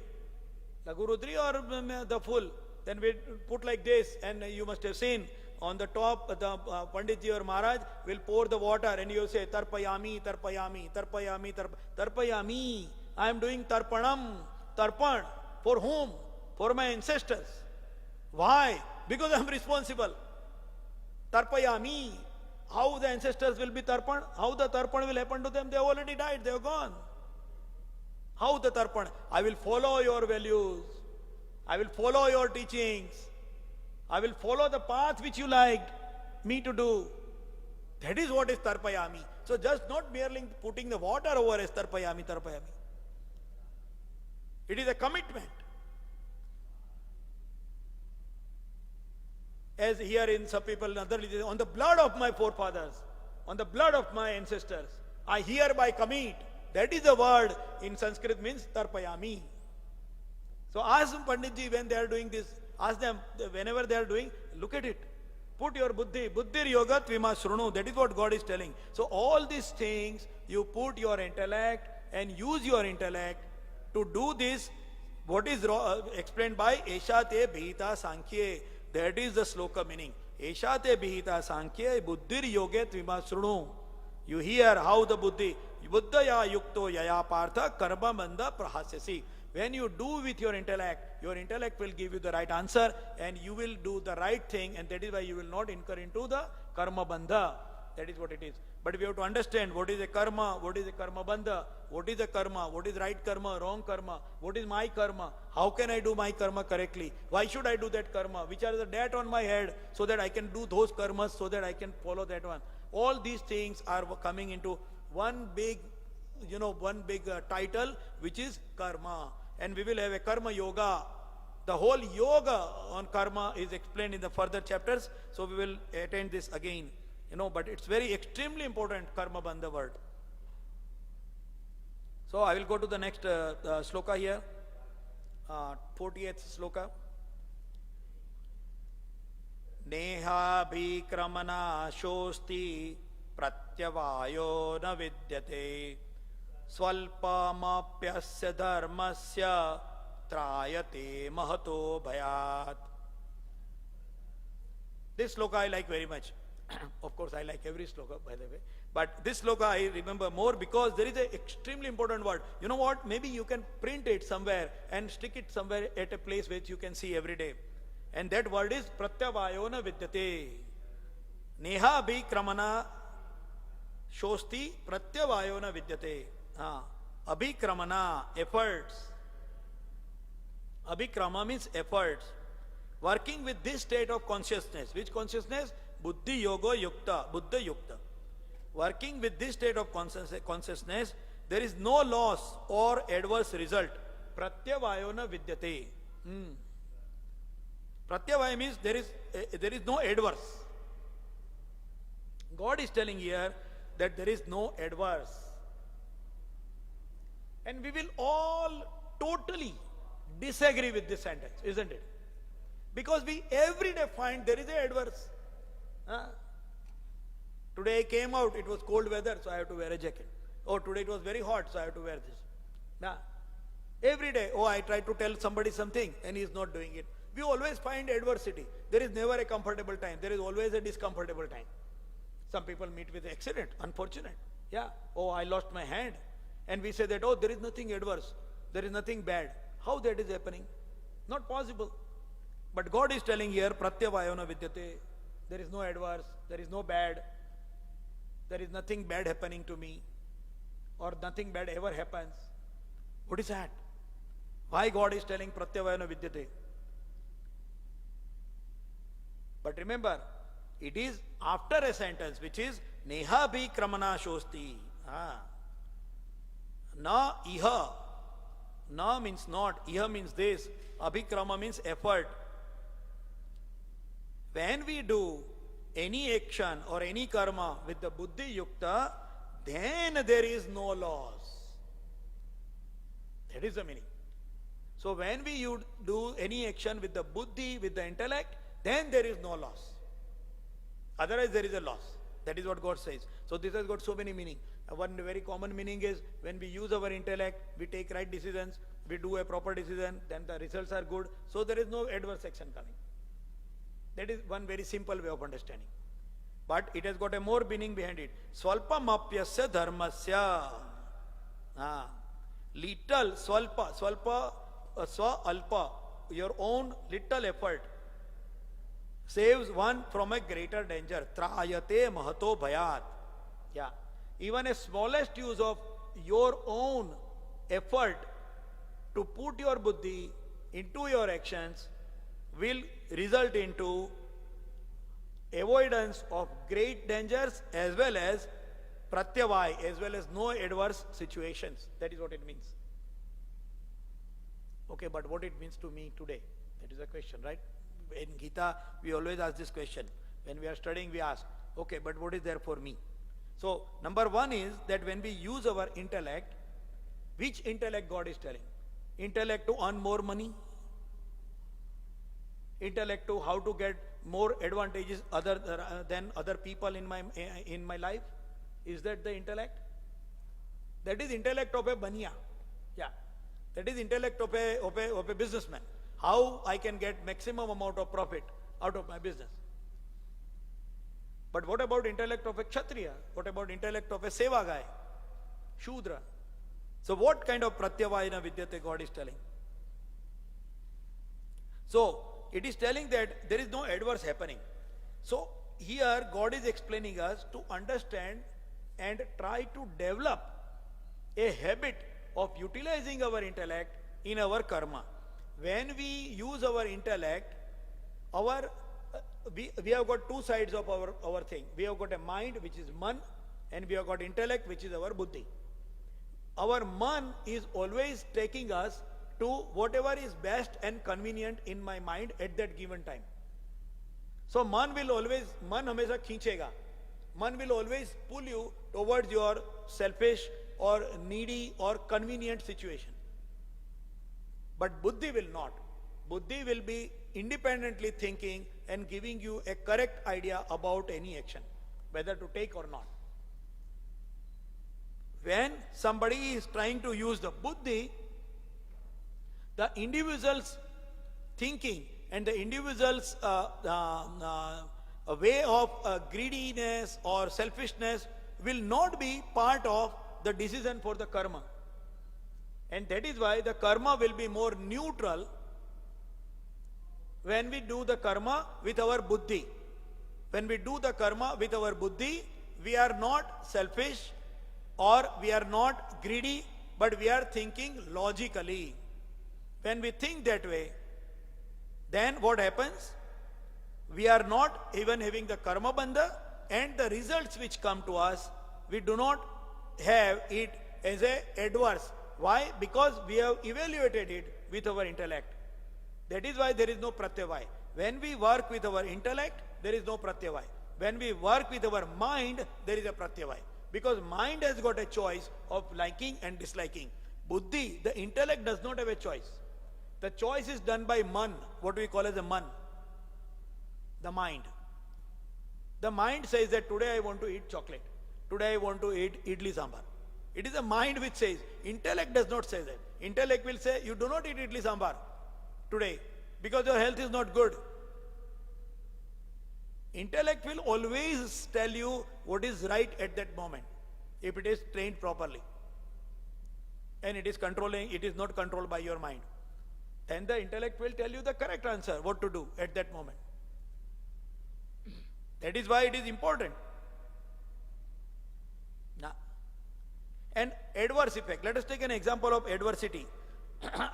Lagu Rudri or the full, then we put like this, and you must have seen on the top, the Panditji or Maharaj will pour the water and you say, Tarpayami, Tarpayami, Tarpayami, Tarpayami. I am doing Tarpanam, Tarpan. For whom? For my ancestors. Why? Because I am responsible. Tarpayami. How the ancestors will be Tarpan? How the Tarpan will happen to them? They have already died, they are gone. How the Tarpan? I will follow your values. I will follow your teachings. I will follow the path which you liked me to do. That is what is Tarpayami. So just not merely putting the water over as Tarpayami, Tarpayami. It is a commitment. As here in some people, another religion, on the blood of my forefathers, on the blood of my ancestors, I hereby commit. That is the word in Sanskrit means Tarpayami. So ask Panditji when they are doing this, ask them whenever they are doing, look at it. Put your buddhi, buddhi yoga tvima shrunu. That is what God is telling. So all these things, you put your intellect and use your intellect to do this, what is explained by Eshate Bhita Sankhye. That is the sloka meaning. Eshate Bhita Sankhye buddhi yoga tvima shrunu. You hear how the buddhi, buddhaya yukto yaya partha karma bandha prahasyasi. When you do with your intellect will give you the right answer and you will do the right thing, and that is why you will not incur into the karma bandha. That is what it is. But we have to understand what is a karma, what is a karma bandha, what is a karma, what is right karma, wrong karma, what is my karma, how can I do my karma correctly, why should I do that karma, which are the debt on my head, so that I can do those karmas, so that I can follow that one. All these things are coming into one big, title, which is karma. And we will have a karma yoga. The whole yoga on karma is explained in the further chapters, so we will attend this again. But it's very extremely important, karma bandha word. So I will go to the next sloka here, 48th sloka. Neha bhikramana shosti pratyavayo na vidyate swalpamapyasya dharmasya trayate mahato bhayat. This sloka I like very much. Of course, I like every sloka, by the way. But this sloka I remember more because there is an extremely important word. You know what? Maybe you can print it somewhere and stick it somewhere at a place which you can see every day. And that word is Pratyavayo na vidyate. Neha abhikramana shosti pratyavayo na vidyate. Abhikramana, efforts. Abhikrama means efforts. Working with this state of consciousness. Which consciousness? Buddhi Yoga Yukta, Buddha Yukta. Working with this state of consciousness, there is no loss or adverse result. Pratyavayo na vidyate. Pratyavaya means there is no adverse. God is telling here that there is no adverse. And we will all totally disagree with this sentence, isn't it? Because we every day find there is an adverse. Today I came out, it was cold weather, so I have to wear a jacket. Oh, today it was very hot, so I have to wear this. Every day, I tried to tell somebody something and he is not doing it. We always find adversity. There is never a comfortable time. There is always a discomfortable time. Some people meet with accident, unfortunate. I lost my hand. And we say that, there is nothing adverse. There is nothing bad. How that is happening? Not possible. But God is telling here, Pratyavayona vidyate. There is no adverse. There is no bad. There is nothing bad happening to me. Or nothing bad ever happens. What is that? Why God is telling Pratyavayona vidyate? But remember, it is after a sentence which is Neha bhi kramana shosti. Na iha. Na means not. Iha means this. Abhikrama means effort. When we do any action or any karma with the Buddhi Yukta, then there is no loss. That is the meaning. So when we do any action with the Buddhi, with the intellect, then there is no loss. Otherwise there is a loss. That is what God says. So this has got so many meanings. One very common meaning is when we use our intellect, we take right decisions, we do a proper decision, then the results are good. So there is no adverse action coming. That is one very simple way of understanding. But it has got a more meaning behind it. Swalpamapyasya dharmasya. Little, swalpa, swa alpa, your own little effort saves one from a greater danger. Trayate mahato bhayat. Even a smallest use of your own effort to put your buddhi into your actions will result into avoidance of great dangers as well as pratyavay, as well as no adverse situations. That is what it means. Okay, but what it means to me today? That is a question, right? In Gita, we always ask this question. When we are studying, we ask, okay, but what is there for me? So, number one is that when we use our intellect, which intellect God is telling? Intellect to earn more money? Intellect to how to get more advantages than other people in my life? Is that the intellect? That is intellect of a baniya. That is intellect of a businessman. How I can get maximum amount of profit out of my business. But what about intellect of a kshatriya? What about intellect of a seva guy? Shudra. So what kind of pratyavayana vidyate God is telling? So it is telling that there is no adverse happening. So here God is explaining us to understand and try to develop a habit of utilizing our intellect in our karma. When we use our intellect, we have got two sides of our thing. We have got a mind which is man, and we have got intellect which is our buddhi. Our man is always taking us to whatever is best and convenient in my mind at that given time. So man hamesha kheenchega. Man will always pull you towards your selfish or needy or convenient situation. But buddhi will not. Buddhi will be independently thinking and giving you a correct idea about any action, whether to take or not. When somebody is trying to use the buddhi, the individual's thinking and the individual's way of greediness or selfishness will not be part of the decision for the karma. And that is why the karma will be more neutral when we do the karma with our buddhi. when we do the karma with our buddhi, we are not selfish or we are not greedy, but we are thinking logically. When we think that way, then what happens? We are not even having the karma bandha, and the results which come to us, we do not have it as a adverse. Why? Because we have evaluated it with our intellect. That is why there is no pratyavay. When we work with our intellect, there is no pratyavay. When we work with our mind, there is a pratyavay. Because mind has got a choice of liking and disliking. Buddhi, the intellect, does not have a choice. The choice is done by man, what we call as a man, the mind. The mind says that today I want to eat chocolate. Today I want to eat idli sambar. It is the mind which says. Intellect does not say that. Intellect will say, you do not eat idli sambar today because your health is not good. Intellect will always tell you what is right at that moment, if it is trained properly. And it is not controlled by your mind. Then the intellect will tell you the correct answer, what to do at that moment. That is why it is important. Now, an adverse effect. Let us take an example of adversity.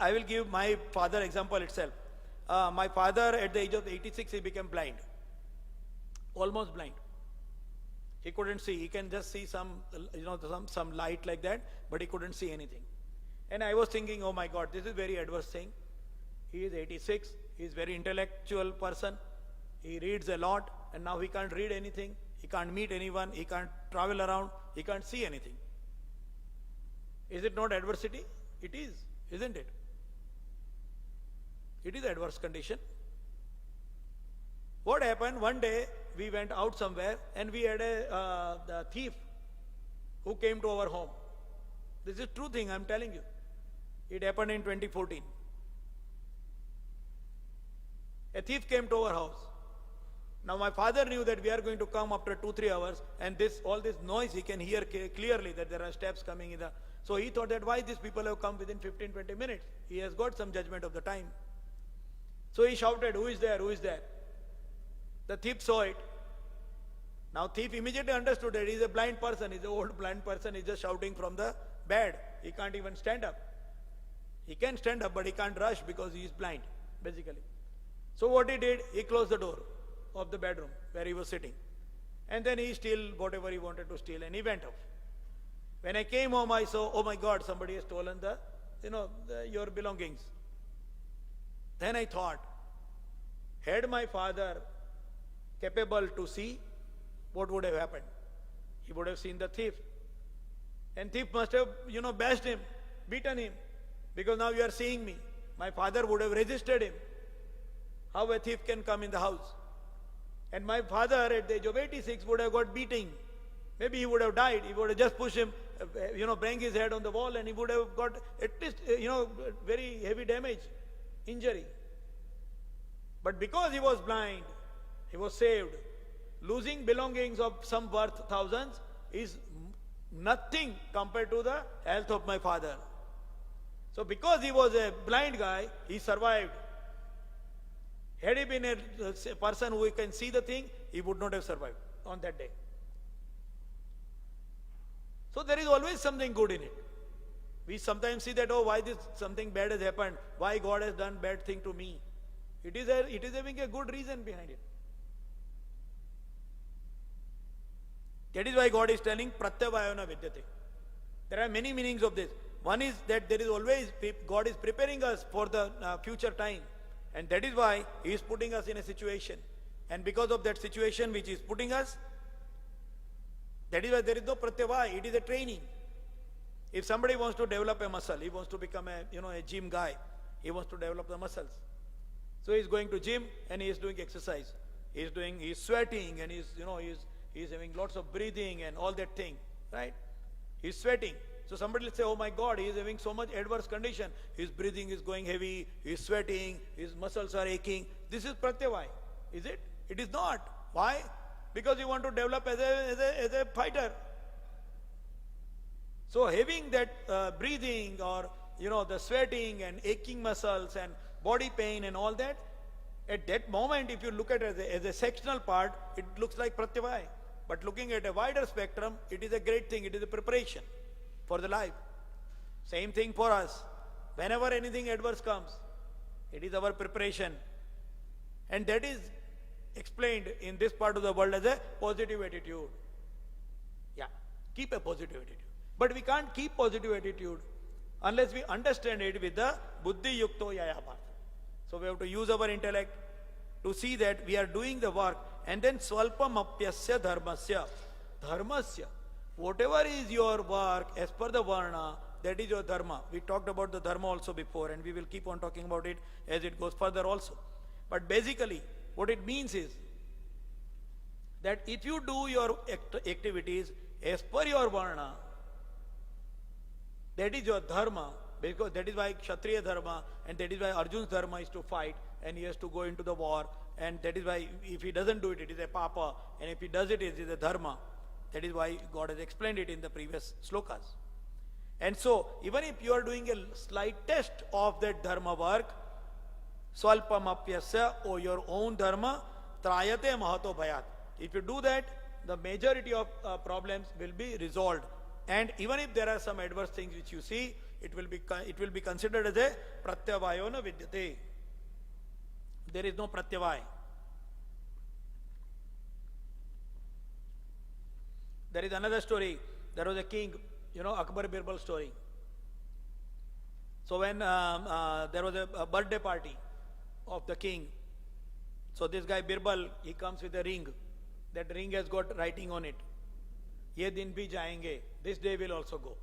I will give my father example itself. My father at the age of 86, he became blind. Almost blind. He couldn't see. He can just see some light like that, but he couldn't see anything. And I was thinking, oh my God, this is very adverse thing. He is 86. He is very intellectual person. He reads a lot, and now he can't read anything. He can't meet anyone. He can't travel around. He can't see anything. Is it not adversity? It is, isn't it? It is adverse condition. What happened? One day we went out somewhere and we had the thief who came to our home. This is true thing, I am telling you. It happened in 2014. A thief came to our house. Now my father knew that we are going to come after 2-3 hours, and all this noise he can hear clearly that there are steps coming in the... So he thought that why these people have come within 15-20 minutes. He has got some judgment of the time. So he shouted, who is there? Who is there? The thief saw it. Now thief immediately understood that he is a blind person. He is an old blind person. He is just shouting from the bed. He can't even stand up. He can stand up, but he can't rush because he is blind, basically. So what he did, he closed the door of the bedroom where he was sitting. And then he stole whatever he wanted to steal, and he went off. When I came home, I saw, oh my God, somebody has stolen your belongings. Then I thought, had my father capable to see, what would have happened? He would have seen the thief. And thief must have, bashed him, beaten him, because now you are seeing me. My father would have resisted him. How a thief can come in the house? And my father at the age of 86 would have got beating. Maybe he would have died. He would have just pushed him, bang his head on the wall, and he would have got at least, very heavy damage, injury. But because he was blind, he was saved. Losing belongings of some worth thousands is nothing compared to the health of my father. So because he was a blind guy, he survived. Had he been a person who can see the thing, he would not have survived on that day. So there is always something good in it. We sometimes see that, oh, why something bad has happened? Why God has done bad thing to me? It is having a good reason behind it. That is why God is telling Pratyavayona Vidyate. There are many meanings of this. One is that there is always, God is preparing us for the future time. And that is why He is putting us in a situation. And because of that situation which He is putting us, that is why there is no Pratyavay. It is a training. If somebody wants to develop a muscle, he wants to become a gym guy. He wants to develop the muscles. So he is going to gym and he is doing exercise. He is sweating and he is having lots of breathing and all that thing, right? He is sweating. So somebody will say, oh my God, he is having so much adverse condition. His breathing is going heavy, he is sweating, his muscles are aching. This is Pratyavay. Is it? It is not. Why? Because you want to develop as a fighter. So having that breathing or the sweating and aching muscles and body pain and all that, At that moment, if you look at it as a sectional part, it looks like Pratyavay. But looking at a wider spectrum, it is a great thing. It is a preparation for the life. Same thing for us. Whenever anything adverse comes, it is our preparation. And that is explained in this part of the world as a positive attitude. Yeah, keep a positive attitude. But we can't keep positive attitude unless we understand it with the Buddhi Yukto Yayabhat. So we have to use our intellect to see that we are doing the work, and then Swalpam Apyasya Dharmasya. Dharmasya. Whatever is your work as per the Varna, that is your Dharma. We talked about the Dharma also before, and we will keep on talking about it as it goes further also. But basically, what it means is that if you do your activities as per your Varna, that is your Dharma, because that is why Kshatriya Dharma, and that is why Arjun's Dharma is to fight, and he has to go into the war, and that is why if he doesn't do it, it is a Papa, and if he does it, it is a Dharma. That is why God has explained it in the previous slokas. And so, even if you are doing a slight test of that Dharma work, Swalpam Apyasya, or your own Dharma, Trayate Mahato Bhayat. If you do that, the majority of problems will be resolved. And even if there are some adverse things which you see, it will be considered as a Pratyavayona Vidyate. There is no Pratyavay. There is another story. There was a king, Akbar Birbal story. So when there was a birthday party of the king, so this guy Birbal, he comes with a ring. That ring has got writing on it. Ye din bhi jayenge. This day will also go.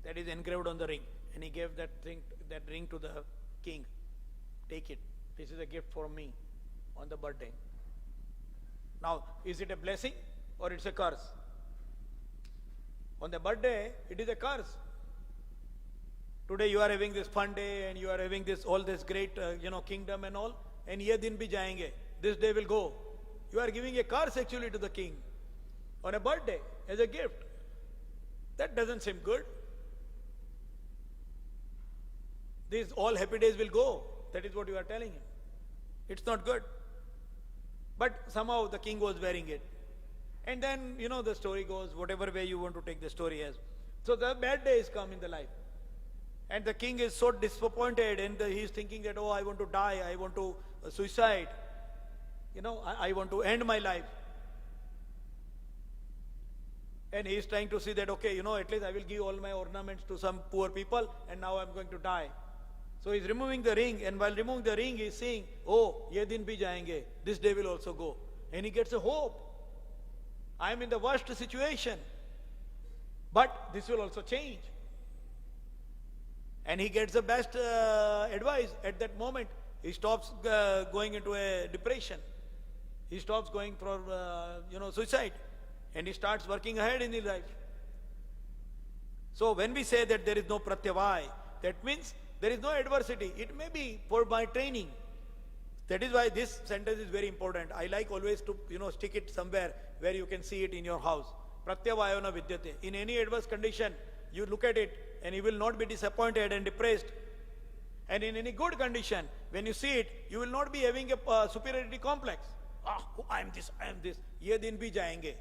That is engraved on the ring. And he gave that ring to the king. Take it. This is a gift for me on the birthday. Now, is it a blessing or it's a curse? On the birthday, it is a curse. Today you are having this fun day and you are having all this great, kingdom and all. And ye din bhi jayenge. This day will go. You are giving a curse actually to the king on a birthday as a gift. That doesn't seem good. These all happy days will go. That is what you are telling him. It's not good. But somehow the king was wearing it. And then, the story goes, whatever way you want to take the story as. So the bad days come in the life. And the king is so disappointed and he is thinking that, I want to die, I want to suicide. I want to end my life. And he is trying to see that, okay, at least I will give all my ornaments to some poor people and now I'm going to die. So he's removing the ring, and while removing the ring, he's saying, ye din bhi jayenge, this day will also go. And he gets a hope. I am in the worst situation, but this will also change. And he gets the best advice at that moment. He stops going into a depression. He stops going for, suicide. And he starts working ahead in his life. So when we say that there is no Pratyavay, that means there is no adversity. It may be for my training. That is why this sentence is very important. I like always to, stick it somewhere where you can see it in your house. Pratyavayona vidyate. In any adverse condition, you look at it and you will not be disappointed and depressed. And in any good condition, when you see it, you will not be having a superiority complex. I am this. Ye din bhi jayenge.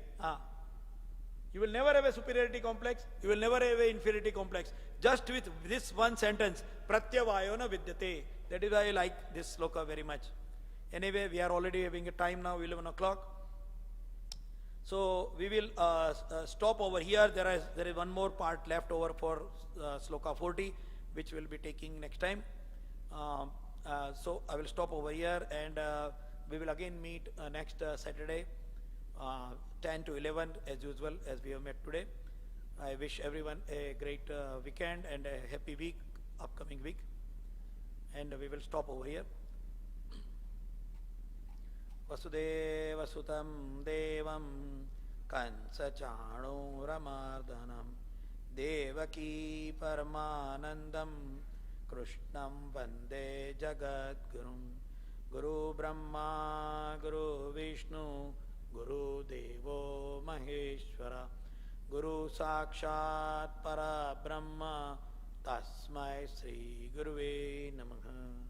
You will never have a superiority complex. You will never have an inferiority complex. Just with this one sentence, Pratyavayona vidyate. That is why I like this sloka very much. Anyway, we are already having a time now, 11 o'clock. So we will stop over here. There is one more part left over for sloka 40, which we will be taking next time. So I will stop over here, and we will again meet next Saturday, 10 to 11 as usual, as we have met today. I wish everyone a great weekend and a happy week, upcoming week. And we will stop over here. Vasudeva Sutam Devam Kansa Chanuramardanam Devaki Paramanandam Krishnam Vande Jagat Gurum Guru Brahma Guru Vishnu Guru Devo Maheshwara Guru Sakshat Para Brahma Tasmai Sri Guruve Namaha.